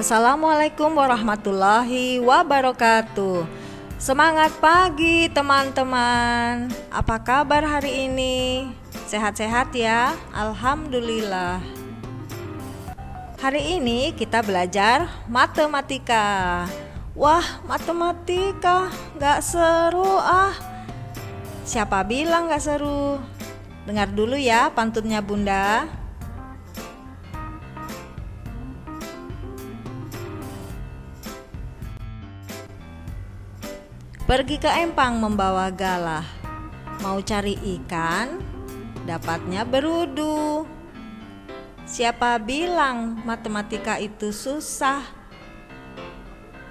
Assalamualaikum warahmatullahi wabarakatuh. Semangat pagi teman-teman. Apa kabar hari ini? Sehat-sehat ya? Alhamdulillah. Hari ini kita belajar matematika. Wah, matematika gak seru ah. Siapa bilang gak seru? Dengar dulu ya pantunnya Bunda. Pergi ke empang membawa galah, mau cari ikan, dapatnya berudu. Siapa bilang matematika itu susah?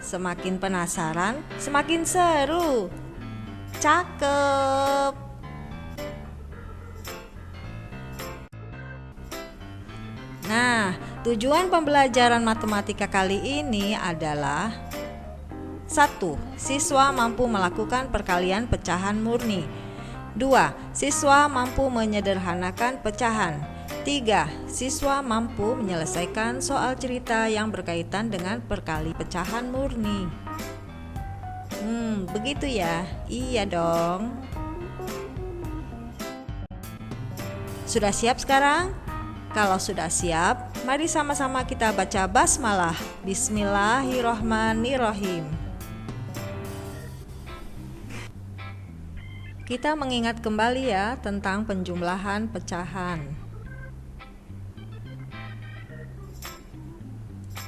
Semakin penasaran, semakin seru. Cakep. Nah, tujuan pembelajaran matematika kali ini adalah 1. Siswa mampu melakukan perkalian pecahan murni. 2. Siswa mampu menyederhanakan pecahan. 3. Siswa mampu menyelesaikan soal cerita yang berkaitan dengan perkali pecahan murni. Begitu ya? Iya dong. Sudah siap sekarang? Kalau sudah siap, mari sama-sama kita baca basmalah. Bismillahirrohmanirrohim. Kita mengingat kembali ya tentang penjumlahan pecahan.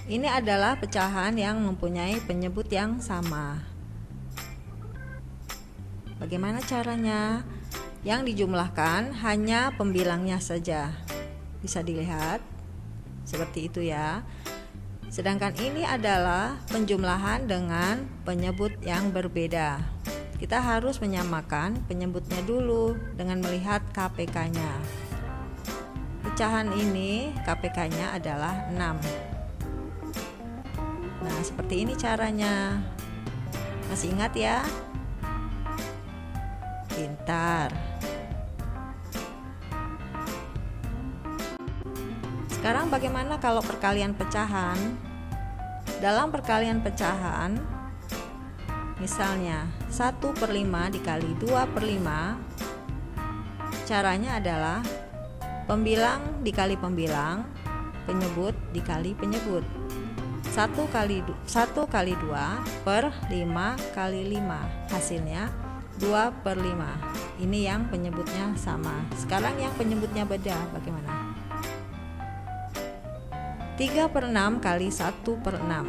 Ini adalah pecahan yang mempunyai penyebut yang sama. Bagaimana caranya? Yang dijumlahkan hanya pembilangnya saja. Bisa dilihat seperti itu ya. Sedangkan ini adalah penjumlahan dengan penyebut yang berbeda. Kita harus menyamakan penyebutnya dulu dengan melihat KPK-nya. Pecahan ini KPK-nya adalah 6. Nah, seperti ini caranya. Masih ingat ya? Pintar. Sekarang bagaimana kalau perkalian pecahan? Dalam perkalian pecahan, misalnya 1/5 dikali 2/5, caranya adalah pembilang dikali pembilang, penyebut dikali penyebut. 1 kali 2 per 5 kali 5, hasilnya 2/5. Ini yang penyebutnya sama. Sekarang yang penyebutnya beda, bagaimana? 3/6 kali 1/6.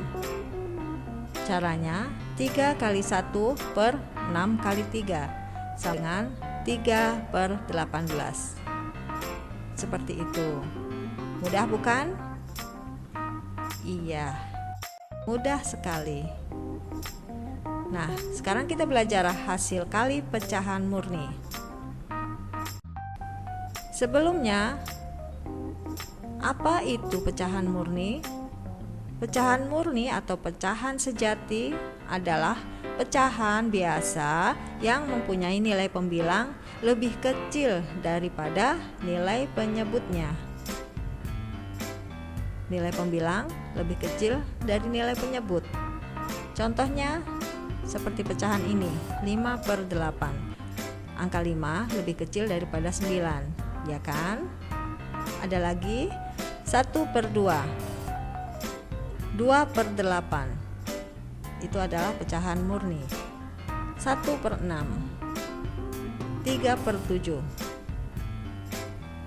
Caranya 3 kali 1 per 6 kali 3 sama dengan 3/18. Seperti itu. Mudah bukan? Iya, mudah sekali. Nah, sekarang kita belajar hasil kali pecahan murni. Sebelumnya, apa itu pecahan murni? Pecahan murni atau pecahan sejati adalah pecahan biasa yang mempunyai nilai pembilang lebih kecil daripada nilai penyebutnya. Nilai pembilang lebih kecil dari nilai penyebut. Contohnya seperti pecahan ini, 5/8. Angka 5 lebih kecil daripada 9, ya kan? Ada lagi 1/2. 2/8 itu adalah pecahan murni. 1/6, 3/7,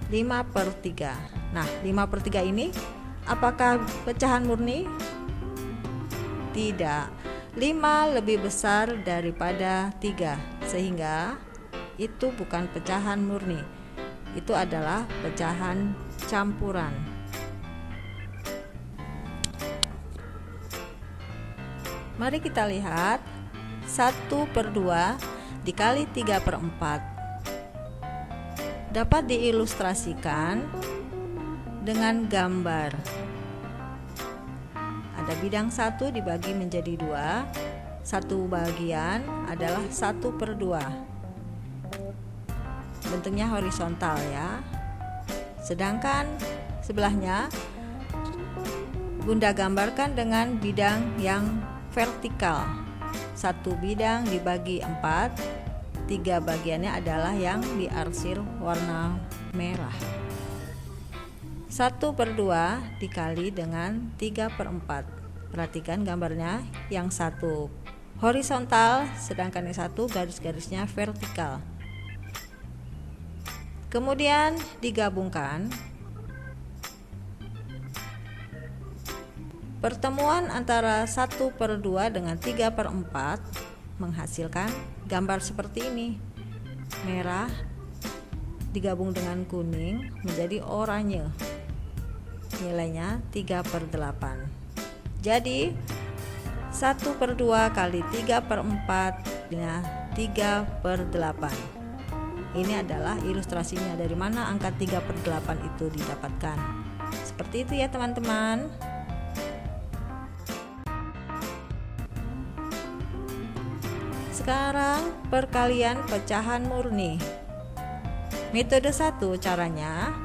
5/3. Nah, 5/3 ini apakah pecahan murni? Tidak. 5 lebih besar daripada 3, sehingga itu bukan pecahan murni. Itu adalah pecahan campuran. Mari kita lihat 1/2 dikali 3/4 dapat diilustrasikan dengan gambar. Ada bidang 1 dibagi menjadi 2. Satu bagian adalah 1/2. Bentuknya horizontal ya. Sedangkan sebelahnya Bunda gambarkan dengan bidang yang vertikal. Satu bidang dibagi 4, 3 bagiannya adalah yang diarsir warna merah. 1/2 dikali dengan 3/4. Perhatikan gambarnya, yang satu horizontal sedangkan yang satu garis-garisnya vertikal. Kemudian digabungkan. Pertemuan antara 1/2 dengan 3/4 menghasilkan gambar seperti ini. Merah digabung dengan kuning menjadi oranye. Nilainya 3/8. Jadi 1/2 kali 3/4 nya 3/8. Ini adalah ilustrasinya dari mana angka 3/8 itu didapatkan. Seperti itu ya teman-teman. Sekarang perkalian pecahan murni. Metode 1 caranya,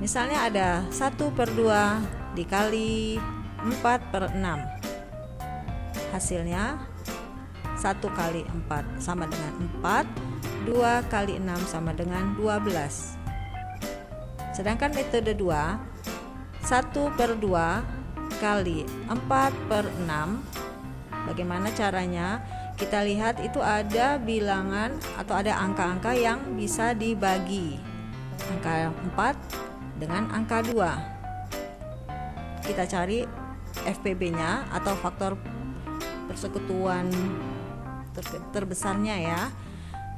misalnya ada 1/2 dikali 4/6. Hasilnya 1 kali 4 sama dengan 4, 2 kali 6 sama dengan 12. Sedangkan metode 2, 1/2 kali 4/6. Bagaimana caranya? Kita lihat itu ada bilangan atau ada angka-angka yang bisa dibagi. Angka 4 dengan angka 2. Kita cari FPB-nya atau faktor persekutuan terbesarnya ya.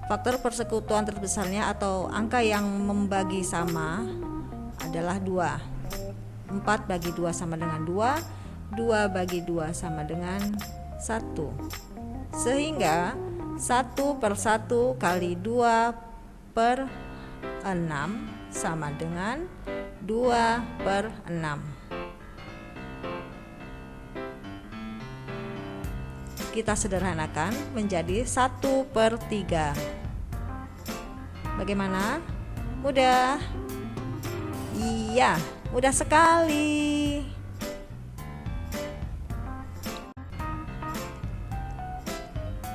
Faktor persekutuan terbesarnya atau angka yang membagi sama adalah 2. 4 bagi 2 sama dengan 2, 2 bagi 2 sama dengan 1. Sehingga 1/1 kali 2/6 sama dengan 2/6. Kita sederhanakan menjadi 1/3. Bagaimana? Mudah? Iya, mudah sekali.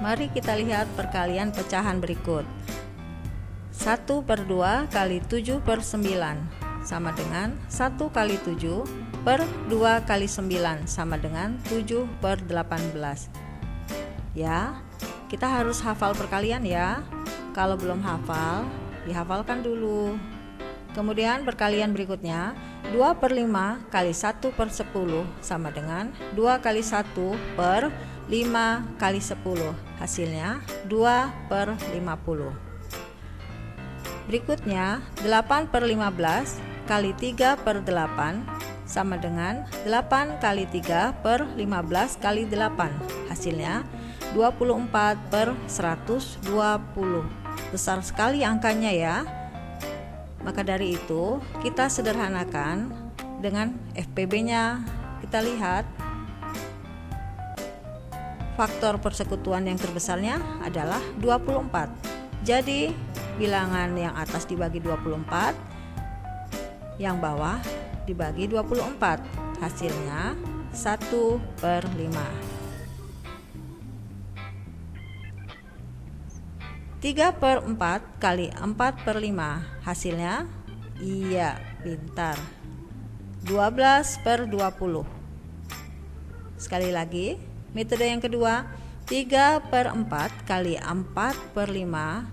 Mari kita lihat perkalian pecahan berikut. 1/2 kali 7/9 sama dengan 1 kali 7 per 2 kali 9 sama dengan 7/18. Ya, kita harus hafal perkalian ya. Kalau belum hafal, dihafalkan dulu. Kemudian perkalian berikutnya, 2/5 kali 1/10 sama dengan 2 kali 1 per 5 kali 10. Hasilnya 2/50. Berikutnya 8/15 kali 3/8 sama dengan 8 kali 3 per 15 kali 8. Hasilnya 24/120. Besar sekali angkanya ya. Maka dari itu kita sederhanakan dengan FPB-nya. Kita lihat faktor persekutuan yang terbesarnya adalah 24. Jadi bilangan yang atas dibagi 24, yang bawah dibagi 24. Hasilnya 1/5. 3/4 kali 4/5. Hasilnya, iya, pintar, 12/20. Sekali lagi, metode yang kedua, 3/4 kali 4/5.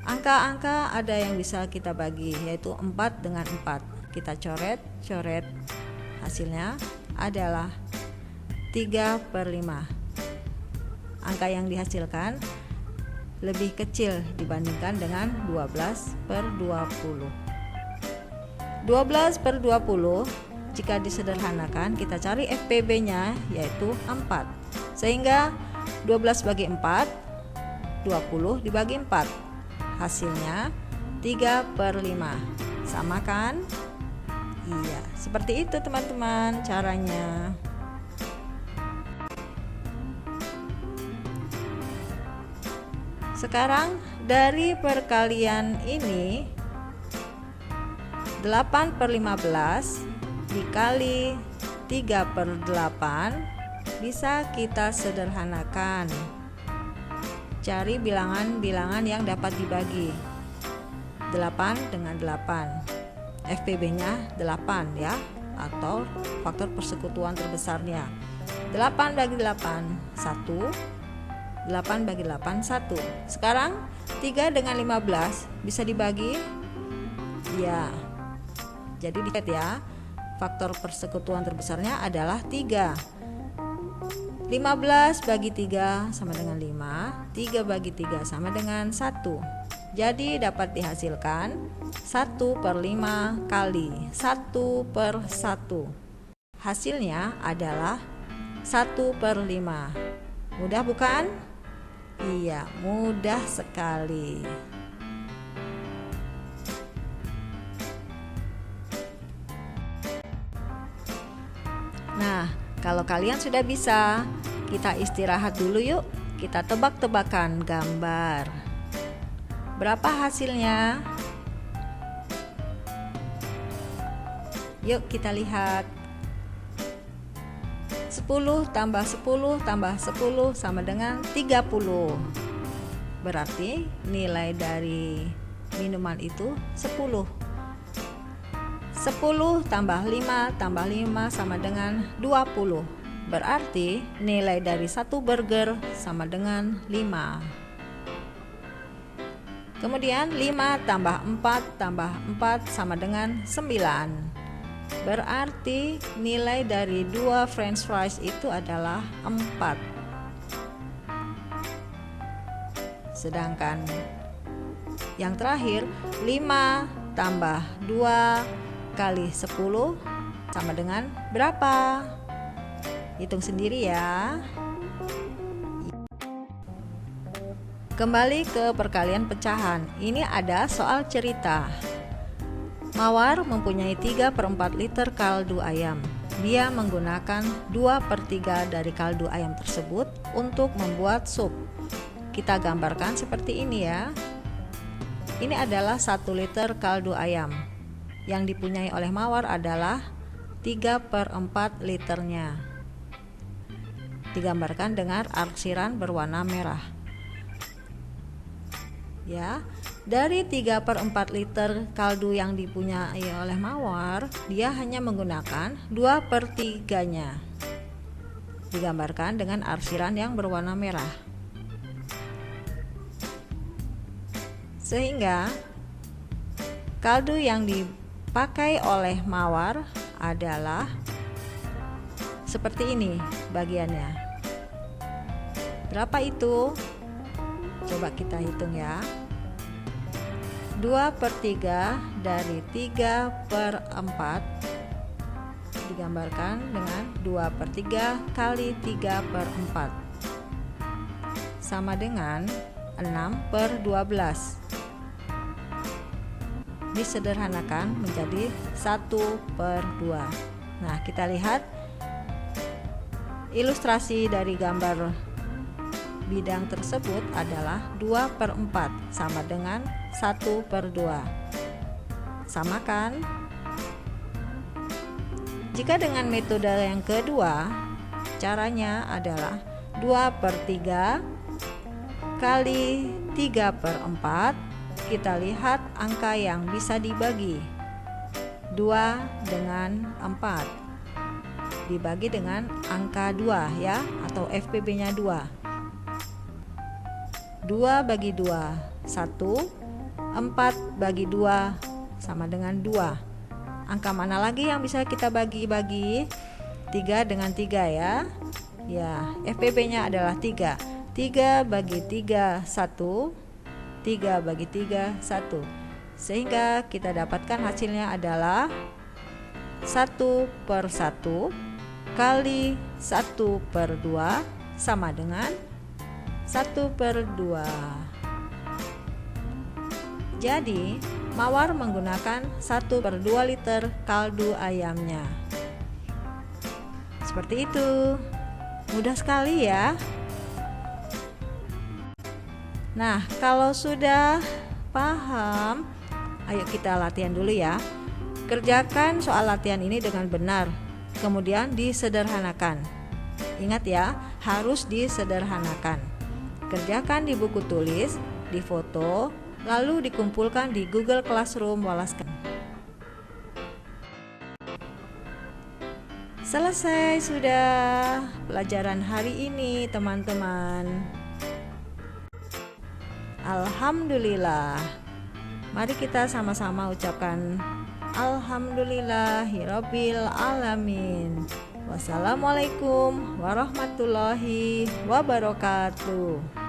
Angka-angka ada yang bisa kita bagi, yaitu 4 dengan 4. Kita coret. Hasilnya adalah 3/5. Angka yang dihasilkan lebih kecil dibandingkan dengan 12/20. 12/20 jika disederhanakan, kita cari FPB-nya yaitu 4. Sehingga 12 bagi 4, 20 dibagi 4. Hasilnya 3/5. Sama kan? Iya, seperti itu teman-teman caranya. Sekarang dari perkalian ini 8/15 dikali 3/8 bisa kita sederhanakan. Cari bilangan-bilangan yang dapat dibagi. 8 dengan 8. FPB-nya 8 ya, atau faktor persekutuan terbesarnya. 8 bagi 8, 1. 8 bagi 8, 1. Sekarang 3 dengan 15 bisa dibagi? Ya. Jadi lihat ya, faktor persekutuan terbesarnya adalah 3. 15 bagi 3 sama dengan 5, 3 bagi 3 sama dengan 1. Jadi dapat dihasilkan 1/5 kali 1/1. Hasilnya adalah 1/5. Mudah bukan? Iya, mudah sekali. Nah, kalau kalian sudah bisa, kita istirahat dulu yuk. Kita tebak-tebakan gambar. Berapa hasilnya? Yuk kita lihat. 10 tambah 10 tambah 10 sama dengan 30. Berarti nilai dari minuman itu 10. 10 tambah 5 tambah 5 sama dengan 20. Berarti nilai dari satu burger sama dengan 5. Kemudian 5 tambah 4 tambah 4 sama dengan 9. Berarti nilai dari 2 french fries itu adalah 4. Sedangkan yang terakhir 5 tambah 2 kali 10 sama dengan berapa? Hitung sendiri ya. Kembali ke perkalian pecahan. Ini ada soal cerita. Mawar mempunyai 3/4 liter kaldu ayam. Dia menggunakan 2/3 dari kaldu ayam tersebut untuk membuat sup. Kita gambarkan seperti ini ya. Ini adalah 1 liter kaldu ayam. Yang dipunyai oleh Mawar adalah 3/4 liternya. Digambarkan dengan arsiran berwarna merah. Ya, dari 3/4 liter kaldu yang dipunyai oleh Mawar, dia hanya menggunakan 2/3-nya. Digambarkan dengan arsiran yang berwarna merah. Sehingga kaldu yang dipakai oleh Mawar adalah seperti ini bagiannya. Berapa itu? Coba kita hitung ya. 2/3 dari 3/4 digambarkan dengan 2/3 kali 3/4 sama dengan 6/12. Disederhanakan menjadi 1/2. Nah, kita lihat ilustrasi dari gambar bidang tersebut adalah 2/4 sama dengan 1/2. Sama kan? Jika dengan metode yang kedua, caranya adalah 2/3 kali 3/4. Kita lihat angka yang bisa dibagi. 2 dengan 4 dibagi dengan angka 2 ya, atau FPB-nya 2. 2 bagi 2, 1. 4 bagi 2 sama dengan 2. Angka mana lagi yang bisa kita bagi-bagi? 3 dengan 3 ya. Ya, FPB-nya adalah 3. 3 bagi 3, 1. 3 bagi 3, 1. Sehingga kita dapatkan hasilnya adalah 1/1 kali 1/2 sama dengan 1/2. Jadi Mawar menggunakan 1/2 liter kaldu ayamnya. Seperti itu. Mudah sekali ya. Nah, kalau sudah paham, ayo kita latihan dulu ya. Kerjakan soal latihan ini dengan benar, kemudian disederhanakan. Ingat ya, harus disederhanakan. Kerjakan di buku tulis, difoto, lalu dikumpulkan di Google Classroom Walaskan. Selesai sudah pelajaran hari ini, teman-teman. Alhamdulillah. Mari kita sama-sama ucapkan Alhamdulillahirabbil alamin. Wassalamualaikum warahmatullahi wabarakatuh.